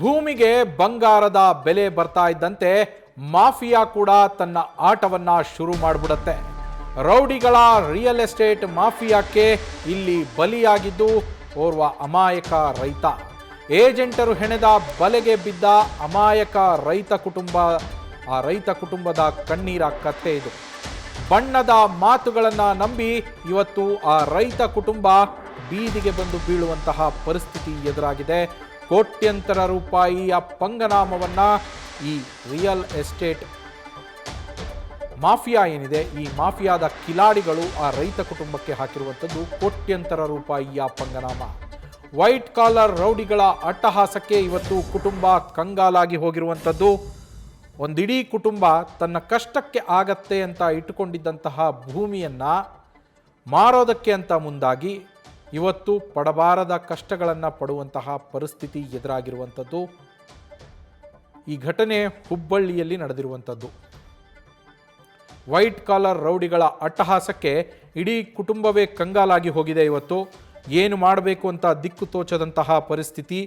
ಭೂಮಿಗೆ ಬಂಗಾರದ ಬೆಲೆ ಬರ್ತಾ ಇದ್ದಂತೆ ಮಾಫಿಯಾ ಕೂಡ ತನ್ನ ಆಟವನ್ನ ಶುರು ಮಾಡಿಬಿಡುತ್ತೆ. ರೌಡಿಗಳ ರಿಯಲ್ ಎಸ್ಟೇಟ್ ಮಾಫಿಯಾಕ್ಕೆ ಇಲ್ಲಿ ಬಲಿಯಾಗಿದ್ದು ಓರ್ವ ಅಮಾಯಕ ರೈತ. ಏಜೆಂಟರು ಹೆಣೆದ ಬಲೆಗೆ ಬಿದ್ದ ಅಮಾಯಕ ರೈತ ಕುಟುಂಬ. ಆ ರೈತ ಕುಟುಂಬದ ಕಣ್ಣೀರ ಕಥೆ ಇದು. ಬಣ್ಣದ ಮಾತುಗಳನ್ನು ನಂಬಿ ಇವತ್ತು ಆ ರೈತ ಕುಟುಂಬ ಬೀದಿಗೆ ಬಂದು ಬೀಳುವಂತಹ ಪರಿಸ್ಥಿತಿ ಎದುರಾಗಿದೆ. ಕೋಟ್ಯಂತರ ರೂಪಾಯಿಯ ಪಂಗನಾಮವನ್ನ ಈ ರಿಯಲ್ ಎಸ್ಟೇಟ್ ಮಾಫಿಯಾ ಏನಿದೆ, ಈ ಮಾಫಿಯಾದ ಕಿಲಾಡಿಗಳು ಆ ರೈತ ಕುಟುಂಬಕ್ಕೆ ಹಾಕಿರುವಂಥದ್ದು ಕೋಟ್ಯಂತರ ರೂಪಾಯಿಯ ಪಂಗನಾಮ. ವೈಟ್ ಕಾಲರ್ ರೌಡಿಗಳ ಅಟ್ಟಹಾಸಕ್ಕೆ ಇವತ್ತು ಕುಟುಂಬ ಕಂಗಾಲಾಗಿ ಹೋಗಿರುವಂಥದ್ದು. ಒಂದಿಡೀ ಕುಟುಂಬ ತನ್ನ ಕಷ್ಟಕ್ಕೆ ಆಗತ್ತೆ ಅಂತ ಇಟ್ಟುಕೊಂಡಿದ್ದಂತಹ ಭೂಮಿಯನ್ನ ಮಾರೋದಕ್ಕೆ ಅಂತ ಮುಂದಾಗಿ ಇವತ್ತು ಪಡಬಾರದ ಕಷ್ಟಗಳನ್ನು ಪಡುವಂತಹ ಪರಿಸ್ಥಿತಿ ಎದುರಾಗಿರುವಂಥದ್ದು. ಈ ಘಟನೆ ಹುಬ್ಬಳ್ಳಿಯಲ್ಲಿ ನಡೆದಿರುವಂಥದ್ದು. ವೈಟ್ ಕಾಲರ್ ರೌಡಿಗಳ ಅಟ್ಟಹಾಸಕ್ಕೆ ಇಡೀ ಕುಟುಂಬವೇ ಕಂಗಾಲಾಗಿ ಹೋಗಿದೆ. ಇವತ್ತು ಏನು ಮಾಡಬೇಕು ಅಂತ ದಿಕ್ಕು ತೋಚದಂತಹ ಪರಿಸ್ಥಿತಿ.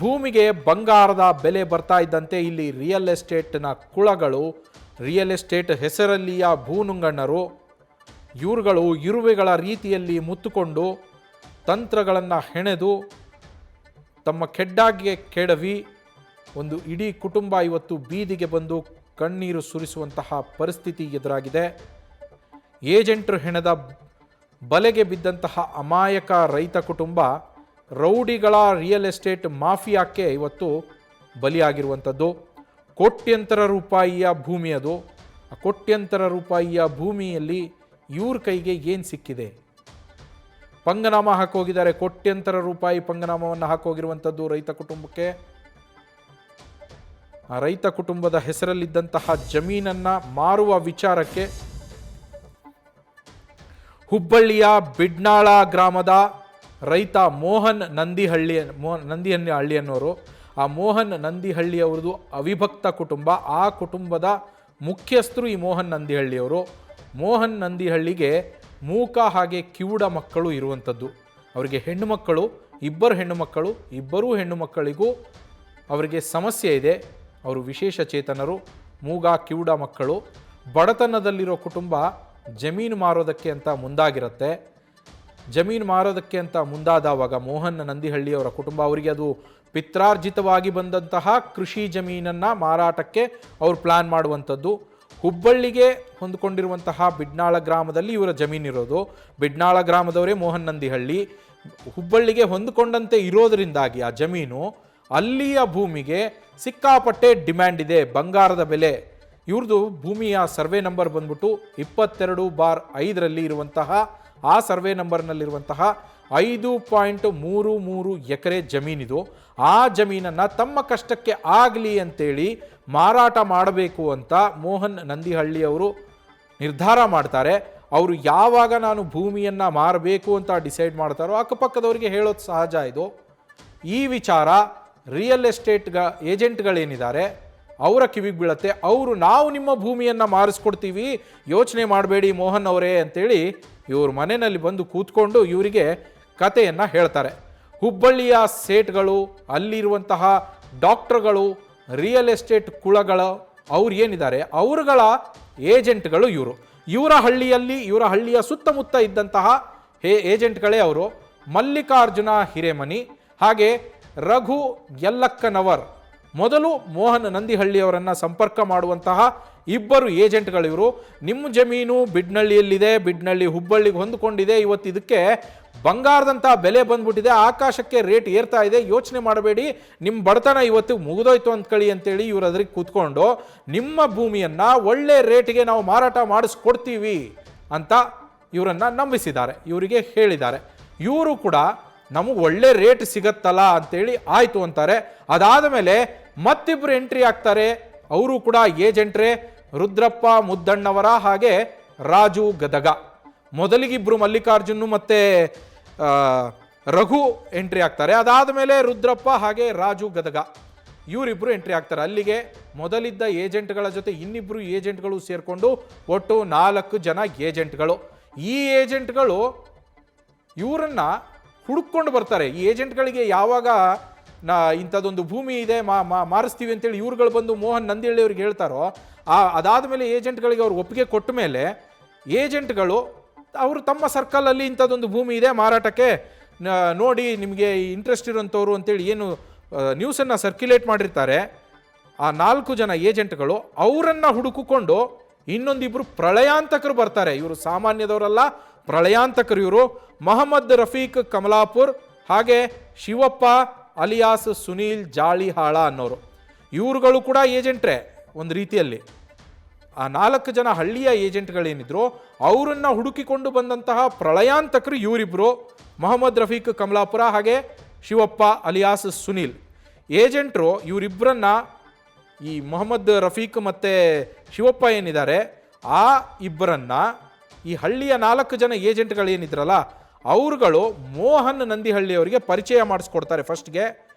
ಭೂಮಿಗೆ ಬಂಗಾರದ ಬೆಲೆ ಬರ್ತಾ ಇದ್ದಂತೆ ಇಲ್ಲಿ ರಿಯಲ್ ಎಸ್ಟೇಟ್ನ ಕುಳಗಳು, ರಿಯಲ್ ಎಸ್ಟೇಟ್ ಹೆಸರಲ್ಲಿಯ ಭೂನುಂಗಣ್ಣರು, ಇವುಗಳು ಇರುವೆಗಳ ರೀತಿಯಲ್ಲಿ ಮುತ್ತುಕೊಂಡು ತಂತ್ರಗಳನ್ನು ಹೆಣೆದು ತಮ್ಮ ಕೆಡ್ಡಾಗೆ ಕೆಡವಿ ಒಂದು ಇಡೀ ಕುಟುಂಬ ಇವತ್ತು ಬೀದಿಗೆ ಬಂದು ಕಣ್ಣೀರು ಸುರಿಸುವಂತಹ ಪರಿಸ್ಥಿತಿ ಎದುರಾಗಿದೆ. ಏಜೆಂಟರು ಹೆಣೆದ ಬಲೆಗೆ ಬಿದ್ದಂತಹ ಅಮಾಯಕ ರೈತ ಕುಟುಂಬ ರೌಡಿಗಳ ರಿಯಲ್ ಎಸ್ಟೇಟ್ ಮಾಫಿಯಾಕ್ಕೆ ಇವತ್ತು ಬಲಿಯಾಗಿರುವಂಥದ್ದು. ಕೋಟ್ಯಂತರ ರೂಪಾಯಿಯ ಭೂಮಿ ಅದು. ಆ ಕೋಟ್ಯಂತರ ರೂಪಾಯಿಯ ಭೂಮಿಯಲ್ಲಿ ಇವ್ರ ಕೈಗೆ ಏನು ಸಿಕ್ಕಿದೆ? ಪಂಗನಾಮ ಹಾಕೋಗಿದ್ದಾರೆ. ಕೋಟ್ಯಂತರ ರೂಪಾಯಿ ಪಂಗನಾಮವನ್ನು ಹಾಕೋಗಿರುವಂಥದ್ದು ರೈತ ಕುಟುಂಬಕ್ಕೆ. ಆ ರೈತ ಕುಟುಂಬದ ಹೆಸರಲ್ಲಿದ್ದಂತಹ ಜಮೀನನ್ನ ಮಾರುವ ವಿಚಾರಕ್ಕೆ ಹುಬ್ಬಳ್ಳಿಯ ಬಿಡ್ನಾಳ ಗ್ರಾಮದ ರೈತ ಮೋಹನ್ ನಂದಿಹಳ್ಳಿ ಅನ್ನೋರು, ಆ ಮೋಹನ್ ನಂದಿಹಳ್ಳಿ ಅವರದು ಅವಿಭಕ್ತ ಕುಟುಂಬ. ಆ ಕುಟುಂಬದ ಮುಖ್ಯಸ್ಥರು ಈ ಮೋಹನ್ ನಂದಿಹಳ್ಳಿಯವರು. ಮೋಹನ್ ನಂದಿಹಳ್ಳಿಗೆ ಮೂಕ ಹಾಗೆ ಕಿವುಡ ಮಕ್ಕಳು ಇರುವಂಥದ್ದು. ಅವರಿಗೆ ಹೆಣ್ಣು ಮಕ್ಕಳು, ಇಬ್ಬರೂ ಹೆಣ್ಣು ಮಕ್ಕಳಿಗೂ ಅವರಿಗೆ ಸಮಸ್ಯೆ ಇದೆ. ಅವರು ವಿಶೇಷ ಚೇತನರು, ಮೂಗ ಕಿವುಡ ಮಕ್ಕಳು. ಬಡತನದಲ್ಲಿರೋ ಕುಟುಂಬ ಜಮೀನು ಮಾರೋದಕ್ಕೆ ಅಂತ ಮುಂದಾಗಿರುತ್ತೆ. ಜಮೀನು ಮಾರೋದಕ್ಕೆ ಅಂತ ಮುಂದಾದವಾಗ ಮೋಹನ್ ನಂದಿಹಳ್ಳಿಯವರ ಕುಟುಂಬ, ಅವರಿಗೆ ಅದು ಪಿತ್ರಾರ್ಜಿತವಾಗಿ ಬಂದಂತಹ ಕೃಷಿ ಜಮೀನನ್ನು ಮಾರಾಟಕ್ಕೆ ಅವರು ಪ್ಲ್ಯಾನ್ ಮಾಡುವಂಥದ್ದು. ಹುಬ್ಬಳ್ಳಿಗೆ ಹೊಂದಿಕೊಂಡಿರುವಂತಹ ಬಿಡ್ನಾಳ ಗ್ರಾಮದಲ್ಲಿ ಇವರ ಜಮೀನಿರೋದು. ಬಿಡ್ನಾಳ ಗ್ರಾಮದವರೇ ಮೋಹನ್ ನಂದಿಹಳ್ಳಿ. ಹುಬ್ಬಳ್ಳಿಗೆ ಹೊಂದಿಕೊಂಡಂತೆ ಇರೋದರಿಂದಾಗಿ ಆ ಜಮೀನು, ಅಲ್ಲಿಯ ಭೂಮಿಗೆ ಸಿಕ್ಕಾಪಟ್ಟೆ ಡಿಮ್ಯಾಂಡ್ ಇದೆ, ಬಂಗಾರದ ಬೆಲೆ. ಇವ್ರದ್ದು ಭೂಮಿಯ ಸರ್ವೆ ನಂಬರ್ ಬಂದ್ಬಿಟ್ಟು 22/5 ಇರುವಂತಹ ಆ ಸರ್ವೆ ನಂಬರ್ನಲ್ಲಿರುವಂತಹ 5.33 ಎಕರೆ ಜಮೀನಿದು. ಆ ಜಮೀನನ್ನು ತಮ್ಮ ಕಷ್ಟಕ್ಕೆ ಆಗಲಿ ಅಂತೇಳಿ ಮಾರಾಟ ಮಾಡಬೇಕು ಅಂತ ಮೋಹನ್ ನಂದಿಹಳ್ಳಿ ಅವರು ನಿರ್ಧಾರ ಮಾಡ್ತಾರೆ. ಅವರು ಯಾವಾಗ ನಾನು ಭೂಮಿಯನ್ನು ಮಾರಬೇಕು ಅಂತ ಡಿಸೈಡ್ ಮಾಡ್ತಾರೋ ಅಕ್ಕಪಕ್ಕದವರಿಗೆ ಹೇಳೋದು ಸಹಜ. ಇದು ಈ ವಿಚಾರ ರಿಯಲ್ ಎಸ್ಟೇಟ್ ಏಜೆಂಟ್ಗಳೇನಿದ್ದಾರೆ ಅವರ ಕಿವಿಗೆ ಬೀಳತ್ತೆ. ಅವರು ನಾವು ನಿಮ್ಮ ಭೂಮಿಯನ್ನು ಮಾರಿಸ್ಕೊಡ್ತೀವಿ, ಯೋಚನೆ ಮಾಡಬೇಡಿ ಮೋಹನ್ ಅವರೇ ಅಂತೇಳಿ ಇವ್ರ ಮನೆಯಲ್ಲಿ ಬಂದು ಕೂತ್ಕೊಂಡು ಇವರಿಗೆ ಕಥೆಯನ್ನು ಹೇಳ್ತಾರೆ. ಹುಬ್ಬಳ್ಳಿಯ ಸೇಟ್ಗಳು, ಅಲ್ಲಿರುವಂತಹ ಡಾಕ್ಟರ್ಗಳು, ರಿಯಲ್ ಎಸ್ಟೇಟ್ ಕುಳಗಳು ಅವ್ರು ಏನಿದ್ದಾರೆ ಅವರುಗಳ ಏಜೆಂಟ್ಗಳು ಇವರು. ಇವರ ಹಳ್ಳಿಯ ಸುತ್ತಮುತ್ತ ಇದ್ದಂತಹ ಏಜೆಂಟ್ಗಳೇ ಅವರು. ಮಲ್ಲಿಕಾರ್ಜುನ ಹಿರೇಮನಿ ಹಾಗೆ ರಘು ಯಲ್ಲಕ್ಕನವರ್ ಮೊದಲು ಮೋಹನ್ ನಂದಿಹಳ್ಳಿಯವರನ್ನು ಸಂಪರ್ಕ ಮಾಡುವಂತಹ ಇಬ್ಬರು ಏಜೆಂಟ್ಗಳಿವರು. ನಿಮ್ಮ ಜಮೀನು ಬಿಡ್ನಳ್ಳಿಯಲ್ಲಿದೆ, ಬಿಡ್ನಳ್ಳಿ ಹುಬ್ಬಳ್ಳಿಗೆ ಹೊಂದಿಕೊಂಡಿದೆ, ಇವತ್ತು ಇದಕ್ಕೆ ಬಂಗಾರದಂಥ ಬೆಲೆ ಬಂದ್ಬಿಟ್ಟಿದೆ, ಆಕಾಶಕ್ಕೆ ರೇಟ್ ಏರ್ತಾ ಇದೆ, ಯೋಚನೆ ಮಾಡಬೇಡಿ, ನಿಮ್ಮ ಬಡತನ ಇವತ್ತು ಮುಗಿದೋಯ್ತು ಅಂದ್ಕೊಳ್ಳಿ ಅಂತೇಳಿ ಇವರು ಅದ್ರಿಗೆ ಕೂತ್ಕೊಂಡು ನಿಮ್ಮ ಭೂಮಿಯನ್ನು ಒಳ್ಳೆ ರೇಟಿಗೆ ನಾವು ಮಾರಾಟ ಮಾಡಿಸ್ಕೊಡ್ತೀವಿ ಅಂತ ಇವರನ್ನು ನಂಬಿಸಿದ್ದಾರೆ, ಇವರಿಗೆ ಹೇಳಿದ್ದಾರೆ. ಇವರು ಕೂಡ ನಮಗೆ ಒಳ್ಳೆ ರೇಟ್ ಸಿಗತ್ತಲ್ಲ ಅಂತೇಳಿ ಆಯಿತು ಅಂತಾರೆ. ಅದಾದ ಮೇಲೆ ಮತ್ತಿಬ್ಬರು ಎಂಟ್ರಿ ಆಗ್ತಾರೆ. ಅವರು ಕೂಡ ಏಜೆಂಟ್ರೇ, ರುದ್ರಪ್ಪ ಮುದ್ದಣ್ಣವರ ಹಾಗೆ ರಾಜು ಗದಗ. ಮೊದಲಿಗಿಬ್ಬರು ಮಲ್ಲಿಕಾರ್ಜುನ್ ಮತ್ತು ರಘು ಎಂಟ್ರಿ ಆಗ್ತಾರೆ. ಅದಾದ ಮೇಲೆ ರುದ್ರಪ್ಪ ಹಾಗೆ ರಾಜು ಗದಗ ಇವರಿಬ್ಬರು ಎಂಟ್ರಿ ಆಗ್ತಾರೆ. ಅಲ್ಲಿಗೆ ಮೊದಲಿದ್ದ ಏಜೆಂಟ್ಗಳ ಜೊತೆ ಇನ್ನಿಬ್ಬರು ಏಜೆಂಟ್ಗಳು ಸೇರಿಕೊಂಡು ಒಟ್ಟು 4 ಜನ ಏಜೆಂಟ್ಗಳು. ಈ ಏಜೆಂಟ್ಗಳು ಇವರನ್ನು ಹುಡುಕೊಂಡು ಬರ್ತಾರೆ. ಈ ಏಜೆಂಟ್ಗಳಿಗೆ ಯಾವಾಗ ಇಂಥದ್ದೊಂದು ಭೂಮಿ ಇದೆ ಮಾರಿಸ್ತೀವಿ ಅಂತೇಳಿ ಇವ್ರುಗಳು ಬಂದು ಮೋಹನ್ ನಂದಿಹಳ್ಳಿ ಅವ್ರಿಗೆ ಹೇಳ್ತಾರೋ, ಅದಾದ ಮೇಲೆ ಏಜೆಂಟ್ಗಳಿಗೆ ಅವ್ರು ಒಪ್ಪಿಗೆ ಕೊಟ್ಟ ಮೇಲೆ ಏಜೆಂಟ್ಗಳು ಅವರು ತಮ್ಮ ಸರ್ಕಲಲ್ಲಿ ಇಂಥದ್ದೊಂದು ಭೂಮಿ ಇದೆ ಮಾರಾಟಕ್ಕೆ ನೋಡಿ ನಿಮಗೆ ಇಂಟ್ರೆಸ್ಟ್ ಇರೋಂಥವ್ರು ಅಂತೇಳಿ ಏನು ನ್ಯೂಸನ್ನು ಸರ್ಕ್ಯುಲೇಟ್ ಮಾಡಿರ್ತಾರೆ, ಆ 4 ಜನ ಏಜೆಂಟ್ಗಳು ಅವರನ್ನು ಹುಡುಕಿಕೊಂಡು ಇನ್ನೊಂದಿಬ್ಬರು ಪ್ರಳಯಾಂತಕರು ಬರ್ತಾರೆ. ಇವರು ಸಾಮಾನ್ಯದವರಲ್ಲ, ಪ್ರಳಯಾಂತಕರು ಇವರು. ಮೊಹಮ್ಮದ್ ರಫೀಕ್ ಕಮಲಾಪುರ್ ಹಾಗೆ ಶಿವಪ್ಪ ಅಲಿಯಾಸ್ ಸುನೀಲ್ ಜಾಳಿಹಾಳ ಅನ್ನೋರು. ಇವ್ರುಗಳು ಕೂಡ ಏಜೆಂಟ್ರೇ ಒಂದು ರೀತಿಯಲ್ಲಿ. ಆ 4 ಜನ ಹಳ್ಳಿಯ ಏಜೆಂಟ್ಗಳೇನಿದ್ರು ಅವರನ್ನು ಹುಡುಕಿಕೊಂಡು ಬಂದಂತಹ ಪ್ರಳಯಾಂತಕರು ಇವರಿಬ್ಬರು, ಮೊಹಮ್ಮದ್ ರಫೀಕ್ ಕಮಲಾಪುರ ಹಾಗೆ ಶಿವಪ್ಪ ಅಲಿಯಾಸ್ ಸುನೀಲ್. ಏಜೆಂಟ್ರು ಇವರಿಬ್ಬರನ್ನ, ಈ ಮೊಹಮ್ಮದ್ ರಫೀಕ್ ಮತ್ತು ಶಿವಪ್ಪ ಏನಿದ್ದಾರೆ ಆ ಇಬ್ಬರನ್ನ ಈ ಹಳ್ಳಿಯ 4 ಜನ ಏಜೆಂಟ್ಗಳೇನಿದ್ರಲ್ಲ ಅವ್ರುಗಳು ಮೋಹನ್ ನಂದಿಹಳ್ಳಿ ಅವರಿಗೆ ಪರಿಚಯ ಮಾಡಿಸ್ಕೊಡ್ತಾರೆ. ಫಸ್ಟ್ಗೆ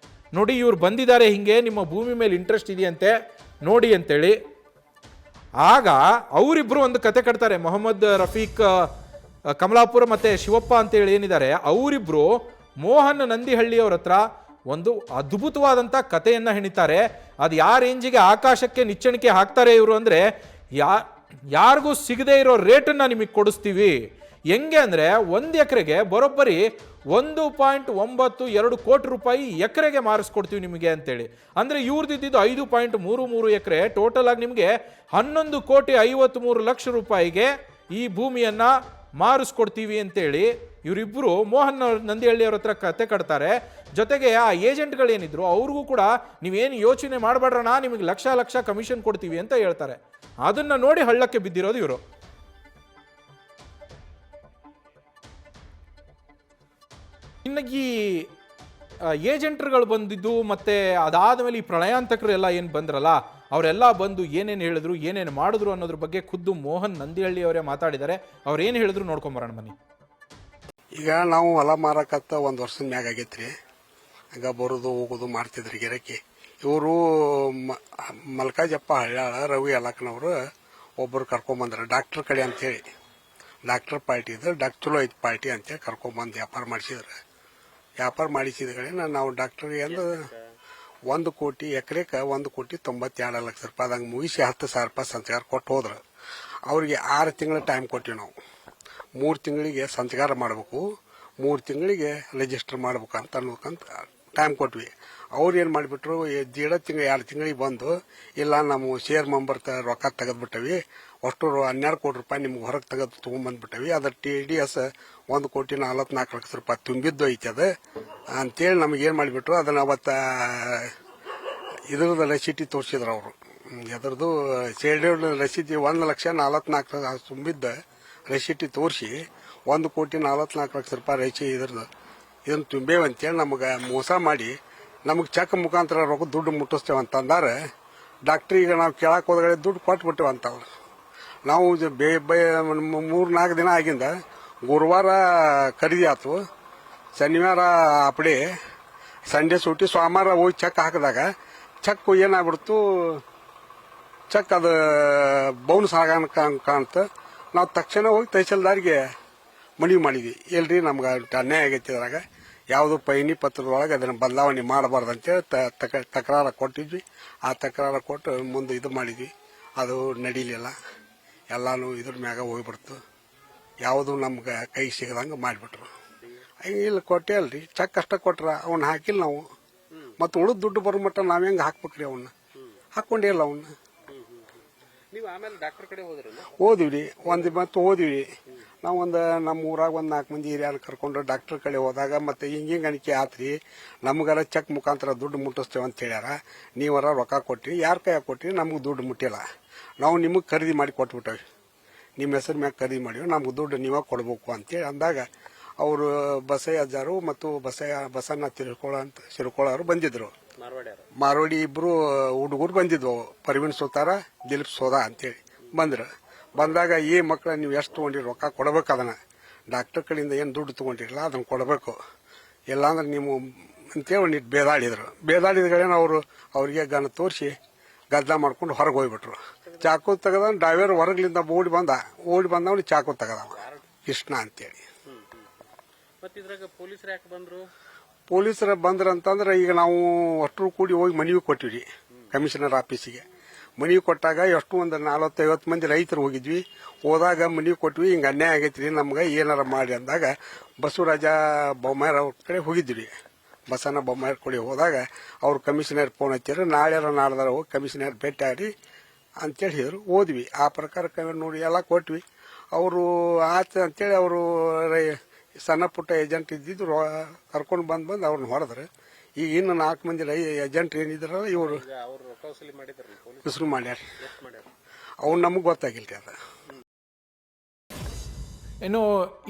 ನೋಡಿ ಇವ್ರು ಬಂದಿದ್ದಾರೆ, ಹಿಂಗೆ ನಿಮ್ಮ ಭೂಮಿ ಮೇಲೆ ಇಂಟ್ರೆಸ್ಟ್ ಇದೆಯಂತೆ ನೋಡಿ ಅಂತೇಳಿ. ಆಗ ಅವರಿಬ್ಬರು ಒಂದು ಕತೆ ಕಟ್ತಾರೆ. ಮೊಹಮ್ಮದ್ ರಫೀಕ್ ಕಮಲಾಪುರ ಮತ್ತು ಶಿವಪ್ಪ ಅಂತೇಳಿ ಏನಿದ್ದಾರೆ ಅವರಿಬ್ಬರು ಮೋಹನ್ ನಂದಿಹಳ್ಳಿಯವ್ರ ಹತ್ರ ಒಂದು ಅದ್ಭುತವಾದಂಥ ಕಥೆಯನ್ನು ಹೆಣಿತಾರೆ. ಅದು ಯಾವ ರೇಂಜಿಗೆ ಆಕಾಶಕ್ಕೆ ನಿಚ್ಚಣಿಕೆ ಹಾಕ್ತಾರೆ ಇವರು ಅಂದರೆ, ಯಾರಿಗೂ ಸಿಗದೇ ಇರೋ ರೇಟನ್ನು ನಿಮಗೆ ಕೊಡಿಸ್ತೀವಿ. ಹೆಂಗೆ ಅಂದರೆ 1 ಎಕರೆಗೆ ಬರೋಬ್ಬರಿ 1.92 ಕೋಟಿ ರೂಪಾಯಿ ಎಕರೆಗೆ ಮಾರಿಸ್ಕೊಡ್ತೀವಿ ನಿಮಗೆ ಅಂತೇಳಿ. ಅಂದರೆ ಇವ್ರದ್ದಿದ್ದು 5.33 ಎಕರೆ, ಟೋಟಲ್ ಆಗಿ ನಿಮಗೆ 11,53,00,000 ರೂಪಾಯಿಗೆ ಈ ಭೂಮಿಯನ್ನು ಮಾರಿಸ್ಕೊಡ್ತೀವಿ ಅಂತೇಳಿ ಇವರಿಬ್ಬರು ಮೋಹನ್ ನಂದಿಹಳ್ಳಿಯವ್ರ ಹತ್ರ ಕತೆ ಕಟ್ತಾರೆ. ಜೊತೆಗೆ ಆ ಏಜೆಂಟ್ಗಳೇನಿದ್ರು ಅವ್ರಿಗೂ ಕೂಡ ನೀವೇನು ಯೋಚನೆ ಮಾಡಬೇಡ್ರಣ, ನಿಮಗೆ ಲಕ್ಷ ಲಕ್ಷ ಕಮಿಷನ್ ಕೊಡ್ತೀವಿ ಅಂತ ಹೇಳ್ತಾರೆ. ಅದನ್ನು ನೋಡಿ ಹಳ್ಳಕ್ಕೆ ಬಿದ್ದಿರೋದು ಇವರು. ಇನ್ನು ಈ ಏಜೆಂಟ್ರುಗಳು ಬಂದಿದ್ದು ಮತ್ತೆ ಅದಾದ ಮೇಲೆ ಈ ಪ್ರಳಯಾಂತಕರು ಎಲ್ಲ ಏನು ಬಂದ್ರಲ್ಲ ಅವರೆಲ್ಲ ಬಂದು ಏನೇನು ಹೇಳಿದ್ರು, ಏನೇನು ಮಾಡಿದ್ರು ಅನ್ನೋದ್ರ ಬಗ್ಗೆ ಖುದ್ದು ಮೋಹನ್ ನಂದಿಹಳ್ಳಿ ಅವರೇ ಮಾತಾಡಿದ್ದಾರೆ. ಅವ್ರು ಏನು ಹೇಳಿದ್ರು ನೋಡ್ಕೊಂಬರೋಣ ಬನ್ನಿ. ಈಗ ನಾವು ಹೊಲ ಮಾರಕತ್ತ 1 ವರ್ಷದ ಮ್ಯಾಗ ಆಗೈತ್ರಿ. ಈಗ ಬರೋದು ಹೋಗೋದು ಮಾಡ್ತಿದ್ರಿ ಗಿರಕಿ. ಇವರು ಮಲ್ಕಾಜಪ್ಪ ಹಳ್ಯಾಳ ರವಿ ಅಲಕ್ಕನವರು ಒಬ್ಬರು ಕರ್ಕೊಂಬಂದ್ರ ಡಾಕ್ಟರ್ ಕಡೆ ಅಂತೇಳಿ. ಡಾಕ್ಟರ್ ಪಾರ್ಟಿ ಇದ್ರೆ ಚಲೋ ಐತಿ ಪಾರ್ಟಿ ಅಂತೇಳಿ ಕರ್ಕೊಂಬಂದು ವ್ಯಾಪಾರ ಮಾಡಿಸಿದ್ರು. ವ್ಯಾಪಾರ ಮಾಡಿಸಿದ ಕಡೆ ನಾವು ಡಾಕ್ಟರ್ಗೆ ಅಂದ್ರೆ 1 ಕೋಟಿ ಎಕರೆಗೆ 1,92,00,000 ರೂಪಾಯಿ ಅದಂಗೆ ಮುಗಿಸಿ 10,000 ರೂಪಾಯಿ ಸಂಚಗಾರ ಕೊಟ್ಟು ಹೋದ್ರು. ಅವ್ರಿಗೆ 6 ತಿಂಗಳ ಟೈಮ್ ಕೊಟ್ಟಿವಿ ನಾವು. 3 ತಿಂಗಳಿಗೆ ಸಂಚಗಾರ ಮಾಡಬೇಕು, 3 ತಿಂಗಳಿಗೆ ರಿಜಿಸ್ಟರ್ ಮಾಡ್ಬೇಕು ಅಂತ ಅನ್ನೋಕಂತ ಟೈಮ್ ಕೊಟ್ವಿ. ಅವ್ರು ಏನು ಮಾಡಿಬಿಟ್ರು, 2 ತಿಂಗಳಿಗೆ ಬಂದು ಇಲ್ಲ ನಮ್ಮ ಶೇರ್ ಮೆಂಬರ್ ರೊಕ್ಕ ತೆಗೆದ್ಬಿಟ್ಟವಿ, ಅಷ್ಟು 12 ಕೋಟಿ ರೂಪಾಯಿ ನಿಮ್ಗೆ ಹೊರಗೆ ತೆಗೆದು ತೊಗೊಂಡ್ಬಂದ್ಬಿಟ್ಟವಿ. ಅದ್ರ TDS 1,44,00,000 ರೂಪಾಯಿ ತುಂಬಿದ್ದು ಐತಿ ಅದು ಅಂತೇಳಿ ನಮಗೆ ಏನು ಮಾಡಿಬಿಟ್ರು, ಅದನ್ನ ಅವತ್ತು ಇದ್ರದ್ದು ರಸೀಟಿ ತೋರಿಸಿದ್ರು ಅವರು. ಎದ್ರದ್ದು ಶೇರ್ಡ್ ರಸೀದಿ 1,44,000 ತುಂಬಿದ್ದ ರಸೀಟಿ ತೋರಿಸಿ 1,44,00,000 ರೂಪಾಯಿ ರೈಸಿ ಇದನ್ನು ತುಂಬೇವಂತೇಳಿ ನಮಗೆ ಮೋಸ ಮಾಡಿ ನಮಗೆ ಚೆಕ್ ಮುಖಾಂತರ ರೊಕ್ಕ ದುಡ್ಡು ಮುಟ್ಟಿಸ್ತೇವೆ ಅಂತಂದಾರ. ಡಾಕ್ಟ್ರಿಗೆ ನಾವು ಕೇಳಕ್ಕೆ ಹೋದಗಡೆ ದುಡ್ಡು ಕೊಟ್ಬಿಟ್ಟೇವೆ ಅಂತವ್ರು. ನಾವು 3-4 ದಿನ ಆಗಿಂದ ಗುರುವಾರ ಖರೀದಿ ಆಯ್ತು, ಶನಿವಾರ ಅಪ್ಪಡಿ, ಸಂಡೇ ಸೂಟಿ, ಸೋಮವಾರ ಹೋಗಿ ಚೆಕ್ ಹಾಕಿದಾಗ ಚೆಕ್ ಏನಾಗ್ಬಿಡ್ತು, ಚೆಕ್ ಅದು ಬೌನ್ಸ್ ಆಗ ಕಾಣ್ತು. ನಾವು ತಕ್ಷಣ ಹೋಗಿ ತಹಸೀಲ್ದಾರ್ಗೆ ಮನವಿ ಮಾಡಿದ್ವಿ, ಇಲ್ರಿ ನಮ್ಗೆ ಅನ್ಯಾಯ ಆಗೈತಿ, ಅದ್ರಾಗ ಯಾವುದು ಪೈನಿ ಪತ್ರದೊಳಗೆ ಅದನ್ನು ಬದಲಾವಣೆ ಮಾಡಬಾರ್ದು ಅಂತೇಳಿ ತಕರಾರ ಕೊಟ್ಟಿದ್ವಿ. ಆ ತಕರಾರ ಕೊಟ್ಟು ಮುಂದೆ ಇದು ಮಾಡಿದ್ವಿ, ಅದು ನಡೀಲಿಲ್ಲ. ಎಲ್ಲಾನು ಇದ್ರ ಮ್ಯಾಗ ಹೋಗ್ಬಿಡ್ತು, ಯಾವುದು ನಮ್ಗೆ ಕೈ ಸಿಗದಂಗೆ ಮಾಡಿಬಿಟ್ರು. ಇಲ್ಲ ಕೊಟ್ಟೆ ಅಲ್ರಿ, ಚೆಕ್ ಅಷ್ಟ ಕೊಟ್ರ ಅವನ್ನ ಹಾಕಿಲ್ಲ ನಾವು. ಮತ್ತು ಉಳಿದ ದುಡ್ಡು ಬರೋ ಮಟ್ಟ ನಾವ್ ಹೆಂಗೆ ಹಾಕ್ಬೇಕ್ರಿ, ಅವನ್ನ ಹಾಕೊಂಡೇ ಇಲ್ಲ ಅವನ್ನ. ಓದಿವ್ರಿ ಮತ್ತು ಓದಿವಿ ನಾವು. ನಮ್ಮ ಊರಾಗ 4 ಮಂದಿ ಹಿರಿಯರು ಕರ್ಕೊಂಡು ಡಾಕ್ಟರ್ ಕಡೆ ಹೋದಾಗ ಮತ್ತೆ ಹಿಂಗೆ ಅನಿಕೆ ಆತ್ರಿ, ನಮಗಾರ ಚೆಕ್ ಮುಖಾಂತರ ದುಡ್ಡು ಮುಟ್ಟಿಸ್ತೇವೆ ಅಂತ ಹೇಳ್ಯಾರ. ನೀವರ ರೊಕ್ಕ ಕೊಟ್ರಿ, ಯಾರ ಕೈಯಾಗ ಕೊಟ್ರಿ, ನಮ್ಗೆ ದುಡ್ಡು ಮುಟ್ಟಿಲ್ಲ, ನಾವು ನಿಮಗೆ ಖರೀದಿ ಮಾಡಿ ಕೊಟ್ಬಿಟ್ಟವಿ, ನಿಮ್ಮ ಹೆಸರು ಮ್ಯಾಗ ಖರೀದಿ ಮಾಡಿವಿ, ನಮ್ಗೆ ದುಡ್ಡು ನೀವ ಕೊಡ್ಬೇಕು ಅಂತೇಳಿ ಅಂದಾಗ ಅವರು ಬಸಯ್ಯ ಅಜ್ಜಾರು ಮತ್ತು ಬಸಣ್ಣ ಸಿರ್ಕೊಳ್ಳೋರು ಬಂದಿದ್ರು. ಮಾರ್ವಾಡಿ ಇಬ್ರು ಹುಡುಗರು ಬಂದಿದ್ವು, ಪರ್ವೀಣ್ ಸೋತಾರ, ದಿಲೀಪ್ ಸೋದಾ ಅಂತೇಳಿ ಬಂದ್ರು. ಬಂದಾಗ ಈ ಮಕ್ಕಳ ನೀವು ಎಷ್ಟು ತೊಗೊಂಡಿರಿ ರೊಕ್ಕ ಕೊಡಬೇಕು, ಅದನ್ನ ಡಾಕ್ಟರ್ ಕಡೆಯಿಂದ ಏನು ದುಡ್ಡು ತೊಗೊಂಡಿರಲ್ಲ ಅದನ್ನ ಕೊಡಬೇಕು, ಇಲ್ಲಾಂದ್ರೆ ನೀವು ಅಂತೇಳಿ ಒಂದಿಟ್ಟು ಬೇದಾಡಿದ್ರು. ಬೇದಾಡಿದ್ಗಳೇನು ಅವರು ಅವ್ರಿಗೆ ಗನ ತೋರಿಸಿ ಗದ್ದಲ ಮಾಡ್ಕೊಂಡು ಹೊರಗೆ ಹೋಗ್ಬಿಟ್ರು. ಚಾಕು ತೆಗದ ಡ್ರೈವರ್ ಹೊರಗ್ಲಿಂದ ಓಡಿ ಬಂದವನು ಚಾಕು ತೆಗದವ, ಕೃಷ್ಣ ಅಂತೇಳಿ. ಪೊಲೀಸರ ಬಂದ್ರಂತಂದ್ರೆ ಈಗ ನಾವು ಅಷ್ಟರು ಕೂಡಿ ಹೋಗಿ ಮನವಿ ಕೊಟ್ಟಿವಿ ಕಮಿಷನರ್ ಆಫೀಸಿಗೆ. ಮನವಿ ಕೊಟ್ಟಾಗ ಎಷ್ಟು ಒಂದು 40-50 ಮಂದಿ ರೈತರು ಹೋಗಿದ್ವಿ. ಹೋದಾಗ ಮನವಿ ಕೊಟ್ವಿ, ಹಿಂಗೆ ಅನ್ಯಾಯ ಆಗೈತ್ರಿ ನಮ್ಗೆ ಏನಾರ ಮಾಡಿ ಅಂದಾಗ ಬಸವರಾಜ ಬೊಮ್ಮಾಯಿ ಅವ್ರ ಕಡೆ ಹೋಗಿದ್ವಿ. ಬಸಣ್ಣ ಬೊಮ್ಮಾಯಿ ಕಡೆ ಹೋದಾಗ ಅವ್ರು ಕಮಿಷನರ್ ಫೋನ್ ಹಚ್ಚಿದ್ರು, ನಾಡ್ದಾರ ಹೋಗಿ ಕಮಿಷನರ್ ಭೇಟಿ ಆಡಿ ಅಂತೇಳಿ ಹೇಳಿದ್ರು. ಹೋದ್ವಿ, ಆ ಪ್ರಕಾರ ನೋಡಿ ಎಲ್ಲ ಕೊಟ್ವಿ. ಅವರು ಆತ ಅಂತೇಳಿ ಅವರು ಸಣ್ಣ ಪುಟ್ಟ ಏಜೆಂಟ್ ಇದ್ದಿದ್ರು ಕರ್ಕೊಂಡು ಬಂದು ಅವ್ರನ್ನ ಹೊಡೆದ್ರು. ಈಗ ಇನ್ನು 4 ಮಂದಿ ಏಜೆಂಟ್ ಏನಿದ್ರಲ್ಲ ಇವರು ಹೆಸರು ಮಾಡ್ಯಾರ. ಅವ್ನು ನಮಗೆ ಗೊತ್ತಾಗಿಲ್ರಿ ಅದು. ಇನ್ನು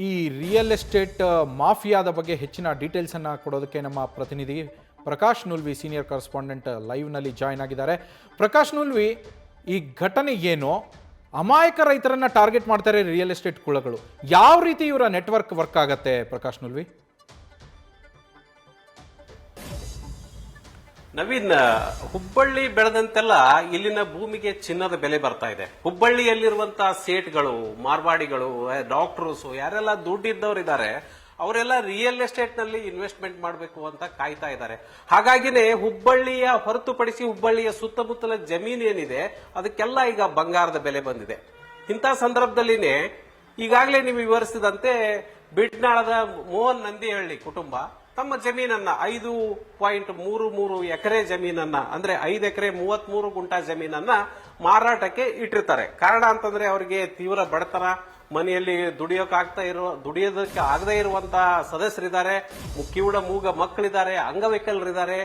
ಈ ರಿಯಲ್ ಎಸ್ಟೇಟ್ ಮಾಫಿಯಾದ ಬಗ್ಗೆ ಹೆಚ್ಚಿನ ಡೀಟೇಲ್ಸ್ ಅನ್ನ ಕೊಡೋದಕ್ಕೆ ನಮ್ಮ ಪ್ರತಿನಿಧಿ Prakash Nulvi senior correspondent ಲೈವ್ನಲ್ಲಿ join ಆಗಿದ್ದಾರೆ. ಪ್ರಕಾಶ್ ನುಲ್ವಿ, ಈ ಘಟನೆ ಏನು? ಅಮಾಯಕ ರೈತರನ್ನ ಟಾರ್ಗೆಟ್ ಮಾಡ್ತಾರೆ ರಿಯಲ್ ಎಸ್ಟೇಟ್ ಕುಳಗಳು. ಯಾವ ರೀತಿ ಇವರ ನೆಟ್ವರ್ಕ್ ವರ್ಕ್ ಆಗತ್ತೆ ಪ್ರಕಾಶ್ ನುಲ್ವಿ? ನವೀನ್, ಹುಬ್ಬಳ್ಳಿ ಬೆಳೆದಂತೆಲ್ಲ ಇಲ್ಲಿನ ಭೂಮಿಗೆ ಚಿನ್ನದ ಬೆಲೆ ಬರ್ತಾ ಇದೆ. ಹುಬ್ಬಳ್ಳಿಯಲ್ಲಿರುವಂತಹ ಸೇಟ್ಗಳು, ಮಾರ್ವಾಡಿಗಳು, ಡಾಕ್ಟರ್ಸ್, ಯಾರೆಲ್ಲ ದುಡ್ಡಿದ್ದವರಿದ್ದಾರೆ ಅವರೆಲ್ಲ ರಿಯಲ್ ಎಸ್ಟೇಟ್ ನಲ್ಲಿ ಇನ್ವೆಸ್ಟ್ಮೆಂಟ್ ಮಾಡಬೇಕು ಅಂತ ಕಾಯ್ತಾ ಇದ್ದಾರೆ. ಹಾಗಾಗಿನೇ ಹುಬ್ಬಳ್ಳಿಯ ಹೊರತುಪಡಿಸಿ ಹುಬ್ಬಳ್ಳಿಯ ಸುತ್ತಮುತ್ತಲ ಜಮೀನು ಏನಿದೆ ಅದಕ್ಕೆಲ್ಲ ಈಗ ಬಂಗಾರದ ಬೆಲೆ ಬಂದಿದೆ. ಇಂಥ ಸಂದರ್ಭದಲ್ಲಿನೇ ಈಗಾಗಲೇ ನೀವು ವಿವರಿಸಿದಂತೆ ಬಿಡ್ನಾಳದ ಮೋಹನ್ ನಂದಿಹಳ್ಳಿ ಕುಟುಂಬ ತಮ್ಮ ಜಮೀನನ್ನ 5.33 ಎಕರೆ ಜಮೀನನ್ನ, ಅಂದ್ರೆ 5 ಎಕರೆ 33 ಗುಂಟ ಜಮೀನನ್ನ ಮಾರಾಟಕ್ಕೆ ಇಟ್ಟಿರ್ತಾರೆ. ಕಾರಣ ಅಂತಂದ್ರೆ ಅವರಿಗೆ ತೀವ್ರ ಬಡತನ, ಮನೆಯಲ್ಲಿ ದುಡಿಯೋದಕ್ಕೆ ಆಗದೇ ಇರುವಂತಹ ಸದಸ್ಯರಿದ್ದಾರೆ, ಕಿವುಡ ಮೂಗ ಮಕ್ಕಳಿದ್ದಾರೆ, ಅಂಗವೈಕಲರಿದ್ದಾರೆ.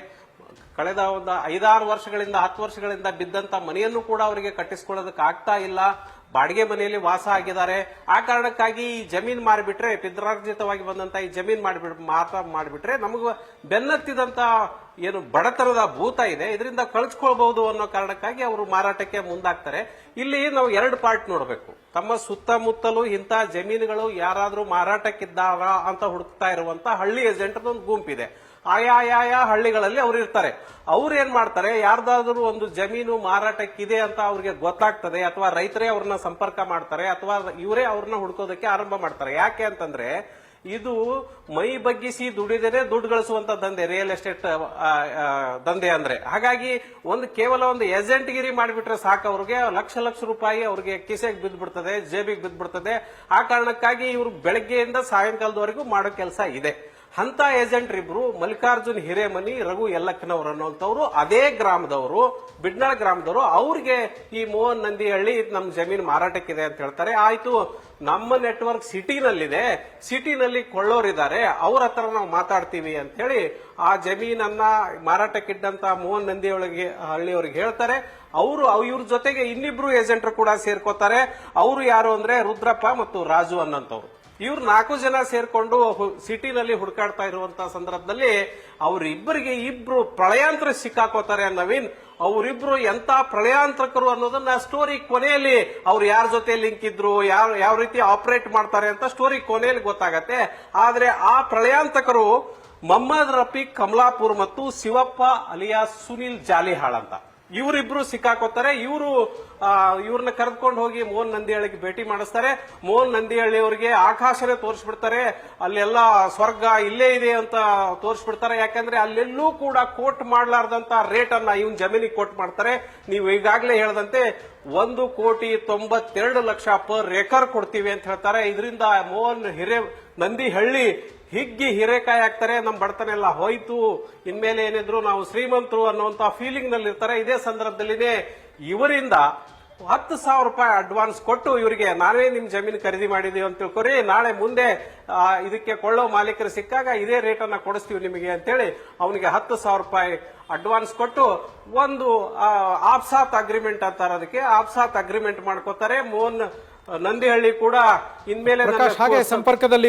ಕಳೆದ ಒಂದು 5-6 ವರ್ಷಗಳಿಂದ 10 ವರ್ಷಗಳಿಂದ ಬಿದ್ದಂತ ಮನೆಯನ್ನು ಕೂಡ ಅವರಿಗೆ ಕಟ್ಟಿಸಿಕೊಳ್ಳೋದಕ್ಕೆ ಆಗ್ತಾ ಇಲ್ಲ. ಬಾಡಿಗೆ ಮನೆಯಲ್ಲಿ ವಾಸ ಆಗಿದ್ದಾರೆ. ಆ ಕಾರಣಕ್ಕಾಗಿ ಈ ಜಮೀನ್ ಮಾರಿಬಿಟ್ರೆ, ಪಿತ್ರಾರ್ಜಿತವಾಗಿ ಬಂದಂತ ಈ ಜಮೀನ್ ಮಾಡಿಬಿಟ್ರೆ ನಮಗ ಬೆನ್ನತ್ತಿದಂತ ಏನು ಬಡತನದ ಭೂತ ಇದೆ ಇದರಿಂದ ಕಳಿಸ್ಕೊಳ್ಬಹುದು ಅನ್ನೋ ಕಾರಣಕ್ಕಾಗಿ ಅವರು ಮಾರಾಟಕ್ಕೆ ಮುಂದಾಗ್ತಾರೆ. ಇಲ್ಲಿ ನಾವು 2 ಪಾರ್ಟ್ ನೋಡಬೇಕು. ತಮ್ಮ ಸುತ್ತಮುತ್ತಲೂ ಇಂಥ ಜಮೀನುಗಳು ಯಾರಾದ್ರೂ ಮಾರಾಟಕ್ಕಿದ್ದಾರ ಅಂತ ಹುಡುಕ್ತಾ ಇರುವಂತ ಹಳ್ಳಿ ಏಜೆಂಟ್ ಒಂದು ಗುಂಪಿದೆ. ಆಯಾ ಹಳ್ಳಿಗಳಲ್ಲಿ ಅವ್ರು ಇರ್ತಾರೆ. ಅವ್ರು ಏನ್ ಮಾಡ್ತಾರೆ, ಯಾರ್ದಾದ್ರೂ ಒಂದು ಜಮೀನು ಮಾರಾಟಕ್ಕಿದೆ ಅಂತ ಅವ್ರಿಗೆ ಗೊತ್ತಾಗ್ತದೆ, ಅಥವಾ ರೈತರೇ ಅವ್ರನ್ನ ಸಂಪರ್ಕ ಮಾಡ್ತಾರೆ, ಅಥವಾ ಇವರೇ ಅವ್ರನ್ನ ಹುಡ್ಕೋದಕ್ಕೆ ಆರಂಭ ಮಾಡ್ತಾರೆ. ಯಾಕೆ ಅಂತಂದ್ರೆ ಇದು ಮೈ ಬಗ್ಗಿಸಿ ದುಡಿದೇನೆ ದುಡ್ಡು ಗಳಿಸುವಂತ ದಂಧೆ ರಿಯಲ್ ಎಸ್ಟೇಟ್ ದಂಧೆ ಅಂದ್ರೆ. ಹಾಗಾಗಿ ಕೇವಲ ಒಂದು ಏಜೆಂಟ್ ಗಿರಿ ಮಾಡಿಬಿಟ್ರೆ ಸಾಕು, ಅವ್ರಿಗೆ ಲಕ್ಷ ರೂಪಾಯಿ ಅವ್ರಿಗೆ ಕಿಸೆಗೆ ಬಿದ್ದ್ಬಿಡ್ತದೆ, ಜೇಬಿಗೆ ಬಿದ್ದ್ಬಿಡ್ತದೆ. ಆ ಕಾರಣಕ್ಕಾಗಿ ಇವರು ಬೆಳಗ್ಗೆಯಿಂದ ಸಾಯಂಕಾಲದವರೆಗೂ ಮಾಡೋ ಕೆಲಸ ಇದೆ. ಅಂತ ಏಜೆಂಟ್ರಿಬ್ರು ಮಲ್ಲಿಕಾರ್ಜುನ್ ಹಿರೇಮನಿ, ರಘು ಯಲ್ಲಕ್ಕನವರು ಅನ್ನುವಂಥವ್ರು ಅದೇ ಗ್ರಾಮದವರು, ಬಿಡ್ನಾಳ ಗ್ರಾಮದವರು. ಅವ್ರಿಗೆ ಈ ಮೋಹನ್ ನಂದಿಹಳ್ಳಿ ನಮ್ಮ ಜಮೀನು ಮಾರಾಟಕ್ಕಿದೆ ಅಂತ ಹೇಳ್ತಾರೆ. ಆಯ್ತು, ನಮ್ಮ ನೆಟ್ವರ್ಕ್ ಸಿಟಿನಲ್ಲಿದೆ, ಸಿಟಿನಲ್ಲಿ ಕೊಳ್ಳೋರಿದ್ದಾರೆ, ಅವ್ರ ಹತ್ರ ನಾವು ಮಾತಾಡ್ತೀವಿ ಅಂತ ಹೇಳಿ ಆ ಜಮೀನನ್ನ ಮಾರಾಟಕ್ಕಿದ್ದಂತ ಮೋಹನ್ ಹಳ್ಳಿಯವ್ರಿಗೆ ಹೇಳ್ತಾರೆ. ಇವ್ರ ಜೊತೆಗೆ ಇನ್ನಿಬ್ರು ಏಜೆಂಟ್ರು ಕೂಡ ಸೇರ್ಕೋತಾರೆ. ಅವರು ಯಾರು ಅಂದ್ರೆ ರುದ್ರಪ್ಪ ಮತ್ತು ರಾಜು ಅನ್ನೋಂಥವ್ರು. ಇವ್ರು 4 ಜನ ಸೇರ್ಕೊಂಡು ಸಿಟಿನಲ್ಲಿ ಹುಡುಕಾಡ್ತಾ ಇರುವಂತಹ ಸಂದರ್ಭದಲ್ಲಿ ಅವರಿಬ್ಬರಿಗೆ ಇಬ್ರು ಪ್ರಳಯಾಂತ್ರ ಸಿಕ್ಕಾಕೋತಾರೆ. ನವೀನ್, ಅವರಿಬ್ರು ಎಂತ ಪ್ರಳಯಾಂತ್ರಕರು ಅನ್ನೋದನ್ನ ಸ್ಟೋರಿ ಕೊನೆಯಲ್ಲಿ ಅವ್ರು ಯಾರ ಜೊತೆ ಲಿಂಕ್ ಇದ್ರು, ಯಾವ ರೀತಿ ಆಪರೇಟ್ ಮಾಡ್ತಾರೆ ಅಂತ ಸ್ಟೋರಿ ಕೊನೆಯಲ್ಲಿ ಗೊತ್ತಾಗತ್ತೆ. ಆದ್ರೆ ಆ ಪ್ರಳಯಾಂತ್ರಕರು ಮೊಹಮ್ಮದ್ ರಫೀಕ್ ಕಮಲಾಪುರ್ ಮತ್ತು ಶಿವಪ್ಪ ಅಲಿಯಾಸ್ ಸುನಿಲ್ ಜಾಲಿಹಾಳ್ ಅಂತ ಇವರಿಬ್ರು ಸಿಕ್ಕಾಕೋತಾರೆ. ಇವ್ರನ್ನ ಕರೆದುಕೊಂಡು ಹೋಗಿ ಮೋಹನ್ ನಂದಿಹಳ್ಳಿಗೆ ಭೇಟಿ ಮಾಡಿಸ್ತಾರೆ. ಮೋಹನ್ ನಂದಿಹಳ್ಳಿ ಅವರಿಗೆ ಆಕಾಶನೇ ತೋರಿಸ್ಬಿಡ್ತಾರೆ. ಅಲ್ಲೆಲ್ಲ ಸ್ವರ್ಗ ಇಲ್ಲೇ ಇದೆ ಅಂತ ತೋರಿಸ್ಬಿಡ್ತಾರೆ. ಯಾಕಂದ್ರೆ ಅಲ್ಲೆಲ್ಲೂ ಕೂಡ ಕೋಟ್ ಮಾಡಲಾರ್ದಂತ ರೇಟ್ ಅನ್ನ ಇವನ್ ಜಮೀನಿಗೆ ಕೋಟ್ ಮಾಡ್ತಾರೆ. ನೀವು ಈಗಾಗಲೇ ಹೇಳದಂತೆ 1,92,00,000 ಪರ್ ಎಕರ್ ಕೊಡ್ತೀವಿ ಅಂತ ಹೇಳ್ತಾರೆ. ಇದರಿಂದ ಮೋಹನ್ ನಂದಿಹಳ್ಳಿ ಹಿಗ್ಗಿ ಹಿರೇಕಾಯಿ ಆಗ್ತಾರೆ. ನಮ್ಮ ಬಡತನ ಎಲ್ಲ ಹೋಯ್ತು, ಇನ್ಮೇಲೆ ಏನಿದ್ರು ನಾವು ಶ್ರೀಮಂತರು ಅನ್ನುವಂತ ಫೀಲಿಂಗ್ ನಲ್ಲಿ ಇರ್ತಾರೆ. ಇದೇ ಸಂದರ್ಭದಲ್ಲಿನೇ ಇವರಿಂದ 10,000 ರೂಪಾಯಿ ಅಡ್ವಾನ್ಸ್ ಕೊಟ್ಟು ಇವರಿಗೆ ನಾವೇ ನಿಮ್ ಜಮೀನು ಖರೀದಿ ಮಾಡಿದೀವಿ ಅಂತ ತಿಳ್ಕೊರಿ, ನಾಳೆ ಮುಂದೆ ಇದಕ್ಕೆ ಕೊಳ್ಳೋ ಮಾಲೀಕರು ಸಿಕ್ಕಾಗ ಇದೇ ರೇಟ್ ಅನ್ನ ಕೊಡಿಸ್ತೀವಿ ನಿಮಗೆ ಅಂತೇಳಿ ಅವನಿಗೆ 10,000 ರೂಪಾಯಿ ಅಡ್ವಾನ್ಸ್ ಕೊಟ್ಟು ಒಂದು ಆಪ್ಸಾತ್ ಅಗ್ರಿಮೆಂಟ್ ಅಂತಾರೆ, ಅದಕ್ಕೆ ಆಪ್ಸಾತ್ ಅಗ್ರಿಮೆಂಟ್ ಮಾಡ್ಕೋತಾರೆ. ಮೋಹನ್ ನಂದಿಹಳ್ಳಿ ಕೂಡ ಇನ್ಮೇಲೆ ಸಂಪರ್ಕದಲ್ಲಿ